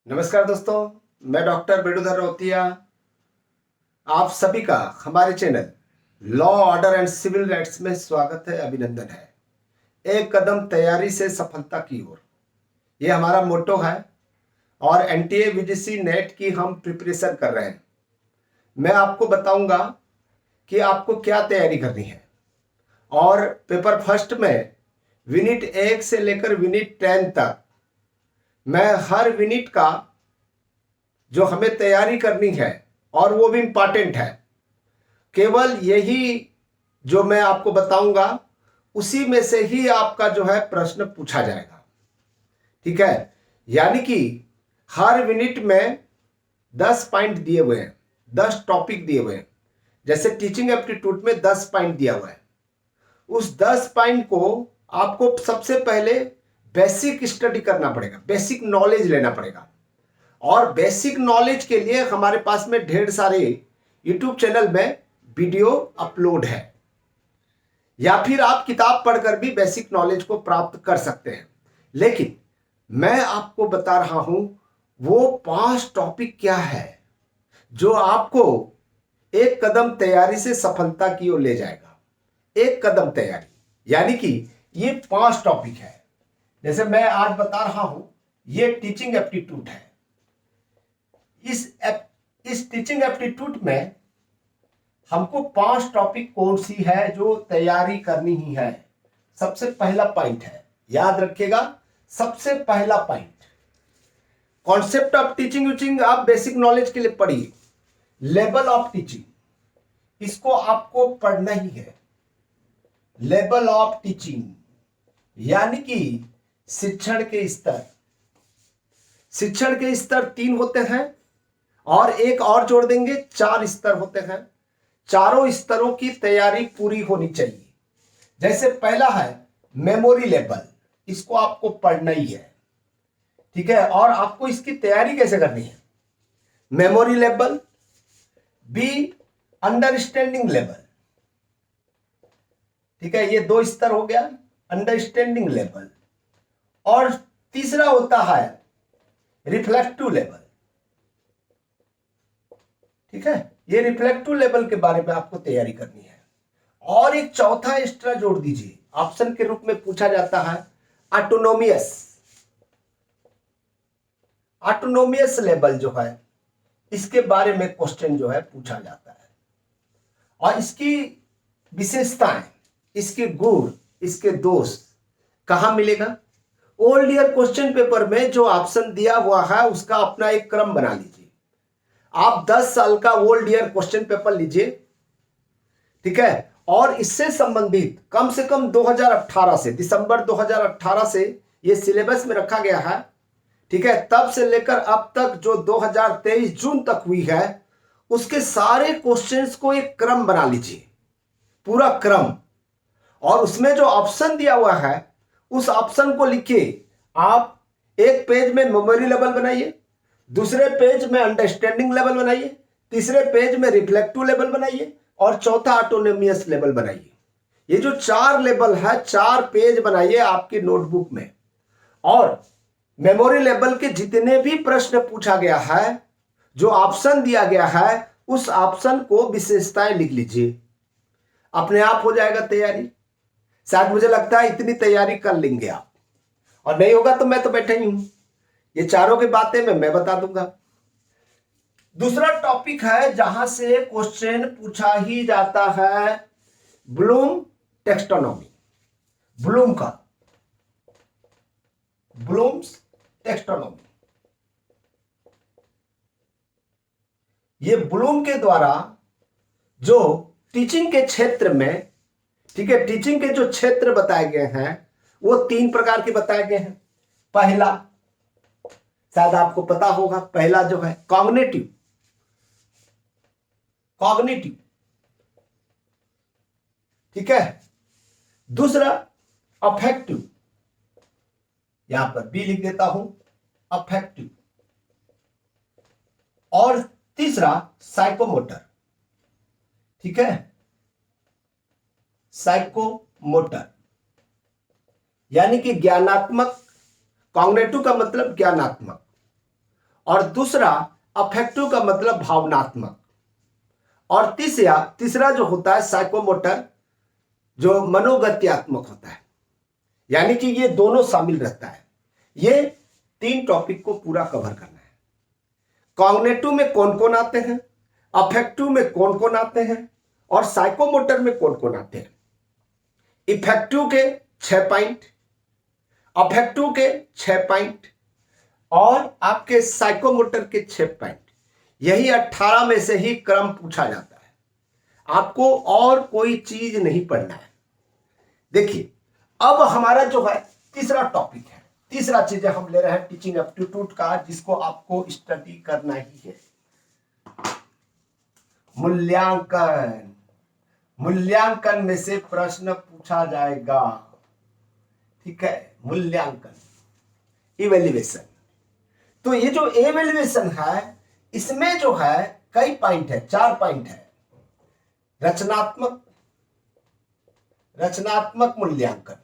नमस्कार दोस्तों, मैं डॉक्टर बेणुधर रोहतिया। आप सभी का हमारे channel law order and civil rights में स्वागत है, अभिनंदन है। एक कदम तैयारी से सफलता की ओर, ये हमारा मोटो है और एनटीए वीजीसी नेट की हम प्रिपरेशन कर रहे हैं। मैं आपको बताऊंगा कि आपको क्या तैयारी करनी है और पेपर फर्स्ट में यूनिट 1 से लेकर यूनिट 10 तक मैं हर यूनिट का जो हमें तैयारी करनी है और वो भी इम्पॉर्टेंट है, केवल यही जो मैं आपको बताऊंगा उसी में से ही आपका जो है प्रश्न पूछा जाएगा। ठीक है, यानी कि हर यूनिट में 10 पॉइंट दिए हुए हैं, 10 टॉपिक दिए हुए हैं। जैसे टीचिंग एप्टीट्यूड में 10 पॉइंट दिया हुआ है, उस 10 पॉइंट को आपको सबसे पहले बेसिक स्टडी करना पड़ेगा, बेसिक नॉलेज लेना पड़ेगा। और बेसिक नॉलेज के लिए हमारे पास में ढेर सारे यूट्यूब चैनल में वीडियो अपलोड है, या फिर आप किताब पढ़कर भी बेसिक नॉलेज को प्राप्त कर सकते हैं। लेकिन मैं आपको बता रहा हूं वो 5 टॉपिक क्या है जो आपको एक कदम तैयारी से सफलता की ओर ले जाएगा। एक कदम तैयारी, यानी कि ये 5 टॉपिक है। जैसे मैं आज बता रहा हूं, ये टीचिंग एप्टीट्यूड है। इस टीचिंग एप्टीट्यूड में हमको 5 टॉपिक कौन सी है जो तैयारी करनी ही है। सबसे पहला पॉइंट है, याद रखिएगा, सबसे पहला पॉइंट कॉन्सेप्ट ऑफ टीचिंग यूचिंग आप बेसिक नॉलेज के लिए पढ़िए। लेवल ऑफ टीचिंग, इसको आपको पढ़ना ही है। लेवल ऑफ टीचिंग यानी कि शिक्षण के स्तर। शिक्षण के स्तर 3 होते हैं और एक और जोड़ देंगे, 4 स्तर होते हैं। चारों स्तरों की तैयारी पूरी होनी चाहिए। जैसे पहला है मेमोरी लेवल, इसको आपको पढ़ना ही है। ठीक है, और आपको इसकी तैयारी कैसे करनी है? Memory level, be understanding level. ठीक है, ये 2 स्तर हो गया, अंडरस्टैंडिंग लेवल। और तीसरा होता है रिफ्लेक्टिव लेवल। ठीक है, ये रिफ्लेक्टिव लेवल के बारे में आपको तैयारी करनी है। और एक चौथा एक्स्ट्रा जोड़ दीजिए, ऑप्शन के रूप में पूछा जाता है ऑटोनोमियस। ऑटोनोमियस लेवल जो है, इसके बारे में क्वेश्चन जो है पूछा जाता है। और इसकी विशेषताएं, इसके गुण, इसके दोष कहां मिलेगा? ओल्ड ईयर क्वेश्चन पेपर में जो ऑप्शन दिया हुआ है उसका अपना एक क्रम बना लीजिए। आप 10 साल का ओल्ड ईयर क्वेश्चन पेपर लीजिए, ठीक है, और इससे संबंधित कम से कम 2018 से, दिसंबर 2018 से ये सिलेबस में रखा गया है। ठीक है, तब से लेकर अब तक जो 2023 जून तक हुई है, उसके सारे क्वेश्चंस को एक क्रम बना लीजिए, पूरा क्रम। और उसमें जो ऑप्शन दिया हुआ है उस ऑप्शन को लिखिए। आप एक पेज में मेमोरी लेवल बनाइए, दूसरे पेज में अंडरस्टैंडिंग लेवल बनाइए, तीसरे पेज में रिफ्लेक्टिव लेवल बनाइए और चौथा ऑटोनोमियस लेवल बनाइए। ये जो 4 लेवल है, 4 पेज बनाइए आपकी नोटबुक में। और मेमोरी लेवल के जितने भी प्रश्न पूछा गया है, जो ऑप्शन दिया गया है, उस ऑप्शन को विशेषताएं लिख लीजिए। अपने आप हो जाएगा तैयारी। शायद मुझे लगता है इतनी तैयारी कर लेंगे आप, और नहीं होगा तो मैं तो बैठा ही हूं, ये चारों की बातें मैं बता दूंगा। दूसरा टॉपिक है जहां से क्वेश्चन पूछा ही जाता है, ब्लूम टेक्सोनॉमी। ब्लूम का, ब्लूम्स टेक्सोनॉमी। ये ब्लूम के द्वारा जो टीचिंग के क्षेत्र में, ठीक है, टीचिंग के जो क्षेत्र बताए गए हैं वो 3 प्रकार के बताए गए हैं। पहला, शायद आपको पता होगा, पहला जो है कॉग्निटिव। कॉग्निटिव, ठीक है। दूसरा अफेक्टिव, यहां पर बी लिख देता हूं, अफेक्टिव। और तीसरा साइकोमोटर, ठीक है, साइकोमोटर यानी कि ज्ञानात्मक। कॉग्निटिव का मतलब ज्ञानात्मक, और दूसरा अफेक्टिव का मतलब भावनात्मक, और तीसरा जो होता है साइकोमोटर, जो मनोगत्यात्मक होता है। यानी कि ये दोनों शामिल रहता है। ये 3 टॉपिक को पूरा कवर करना है। कॉग्निटिव में कौन कौन आते हैं, अफेक्टिव में कौन कौन आते हैं, और साइकोमोटर में कौन कौन आते हैं। इफेक्टिव के 6 पॉइंट, अफेक्टिव के 6 पॉइंट, और आपके साइकोमोटर के 6 पॉइंट। यही 18 में से ही क्रम पूछा जाता है। आपको और कोई चीज नहीं पढ़ना है। देखिए, अब हमारा जो है तीसरा टॉपिक है, तीसरा चीज हम ले रहे हैं टीचिंग एप्टीट्यूड का, जिसको आपको स्टडी करना ही है। मूल्यांकन। मूल्यांकन में से प्रश्न पूछा जाएगा। ठीक है, मूल्यांकन, इवेल्युएशन। तो ये जो इवेल्युएशन है, इसमें जो है कई पॉइंट है, 4 पॉइंट है। रचनात्मक मूल्यांकन,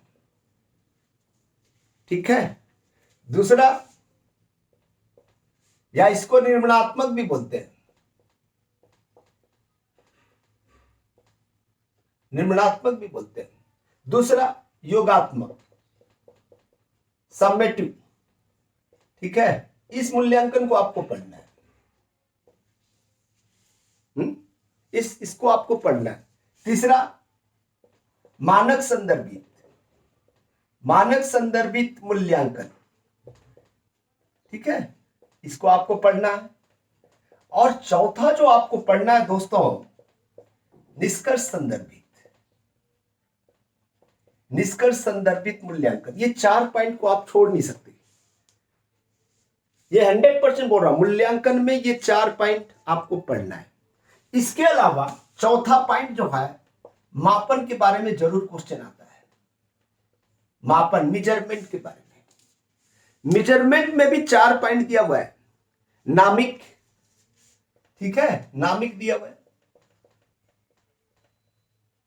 ठीक है। दूसरा, या इसको निर्माणात्मक भी बोलते हैं, निर्माणात्मक भी बोलते हैं। दूसरा योगात्मक, समेटिव, ठीक है। इस मूल्यांकन को आपको पढ़ना है। इसको आपको पढ़ना है। तीसरा, मानक संदर्भित मूल्यांकन, ठीक है, इसको आपको पढ़ना है। और चौथा जो आपको पढ़ना है दोस्तों, निष्कर्ष संदर्भित मूल्यांकन। ये 4 पॉइंट को आप छोड़ नहीं सकते। ये 100% बोल रहा हूं, मूल्यांकन में ये 4 पॉइंट आपको पढ़ना है। इसके अलावा चौथा पॉइंट जो है, मापन के बारे में जरूर क्वेश्चन आता है। मापन, मेजरमेंट के बारे में। मेजरमेंट में भी 4 पॉइंट दिया हुआ है। नामिक, ठीक है, नामिक दिया हुआ है।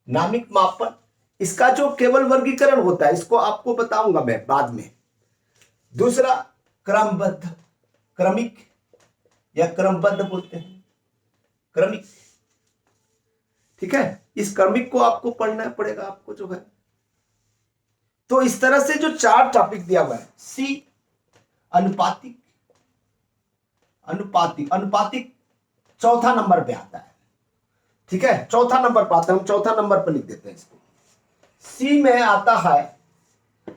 नामिक मापन, इसका जो केवल वर्गीकरण होता है, इसको आपको बताऊंगा मैं बाद में। दूसरा, क्रमबद्ध, क्रमिक, या क्रमबद्ध बोलते हैं, क्रमिक, ठीक है। इस क्रमिक को आपको पढ़ना पड़ेगा, आपको जो है। तो इस तरह से जो 4 टॉपिक दिया हुआ है। सी, अनुपातिक, अनुपातिक चौथा नंबर पे आता है, ठीक है। चौथा नंबर पर आता है, हम चौथा नंबर पर लिख देते हैं इसको। सी में आता है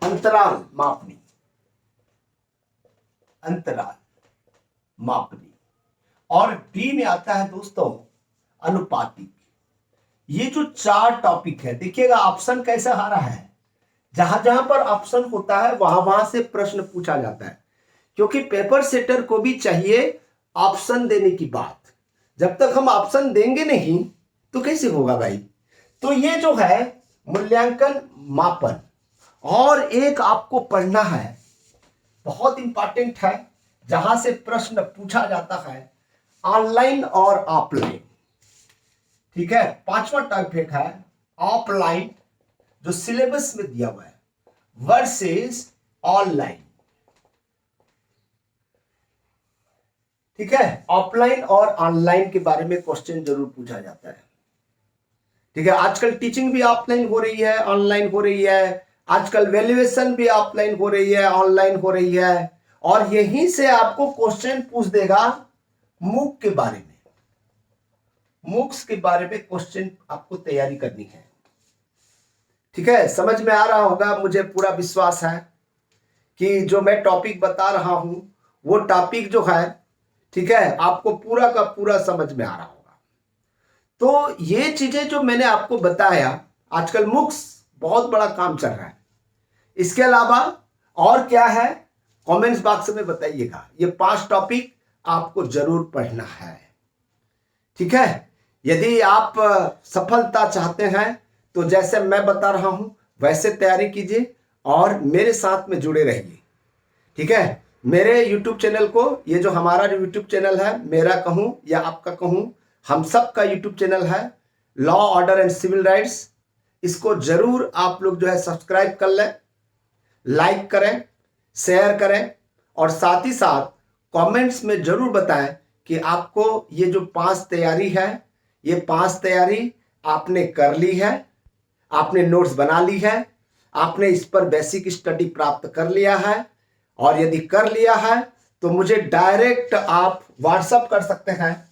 अंतराल मापनी, अंतराल मापनी। और डी में आता है दोस्तों अनुपातिक। ये जो 4 टॉपिक है, देखिएगा ऑप्शन कैसे आ रहा है। जहां जहां पर ऑप्शन होता है, वहां वहां से प्रश्न पूछा जाता है, क्योंकि पेपर सेटर को भी चाहिए ऑप्शन देने की बात। जब तक हम ऑप्शन देंगे नहीं तो कैसे होगा भाई। तो ये जो है मूल्यांकन, मापन। और एक आपको पढ़ना है, बहुत इंपॉर्टेंट है, जहां से प्रश्न पूछा जाता है, ऑनलाइन और ऑफलाइन, ठीक है। 5वां टॉपिक है ऑफलाइन, जो सिलेबस में दिया हुआ है, वर्सेस ऑनलाइन, ठीक है। ऑफलाइन और ऑनलाइन के बारे में क्वेश्चन जरूर पूछा जाता है, ठीक है। आजकल टीचिंग भी ऑफलाइन हो रही है, ऑनलाइन हो रही है। आजकल वैल्यूएशन भी ऑफलाइन हो रही है, ऑनलाइन हो रही है। और यहीं से आपको क्वेश्चन पूछ देगा मूक के बारे में। मूक्स के बारे में क्वेश्चन आपको तैयारी करनी है, ठीक है। समझ में आ रहा होगा, मुझे पूरा विश्वास है कि जो मैं टॉपिक बता रहा हूं, वो टॉपिक जो है, ठीक है, आपको पूरा का पूरा समझ में आ रहा होगा। तो ये चीजें जो मैंने आपको बताया, आजकल मूक्स बहुत बड़ा काम चल रहा है। इसके अलावा और क्या है, कमेंट्स बॉक्स में बताइएगा। ये 5 टॉपिक आपको जरूर पढ़ना है, ठीक है। यदि आप सफलता चाहते हैं तो जैसे मैं बता रहा हूं वैसे तैयारी कीजिए और मेरे साथ में जुड़े रहिए, ठीक है। मेरे YouTube चैनल को, ये जो हमारा YouTube चैनल है, मेरा कहूं या आपका कहूं, हम सब का YouTube चैनल है, law order and civil rights. इसको जरूर आप लोग जो है सब्सक्राइब कर लें, लाइक करें, शेयर करें, और साथ ही साथ कमेंट्स में जरूर बताएं कि आपको ये जो 5 तैयारी है, ये 5 तैयारी आपने कर ली है, आपने नोट्स बना ली है, आपने इस पर बेसिक स्टडी प्राप्त कर लिया है, और यदि कर लिया है तो मुझे डायरेक्ट आप व्हाट्सअप कर सकते हैं,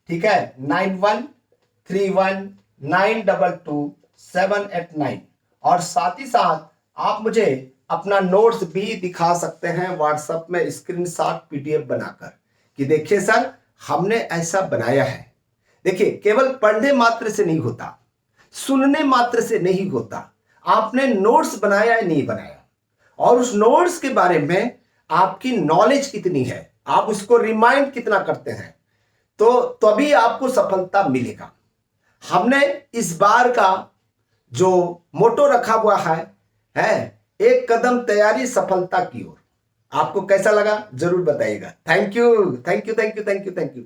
ठीक है, 9131922789। और साथ ही साथ आप मुझे अपना नोट्स भी दिखा सकते हैं व्हाट्सएप में स्क्रीनशॉट पीडीएफ बनाकर कि देखिए सर हमने ऐसा बनाया है। देखिए केवल पढ़ने मात्र से नहीं होता, सुनने मात्र से नहीं होता, आपने नोट्स बनाया या नहीं बनाया, और उस नोट्स के बारे में आपकी नॉलेज कितनी है, आप उसको रिमाइंड कितना करते हैं, तो तभी आपको सफलता मिलेगा। हमने इस बार का जो मोटो रखा हुआ है एक कदम तैयारी सफलता की ओर। आपको कैसा लगा जरूर बताइएगा। Thank you thank you thank you thank you thank you.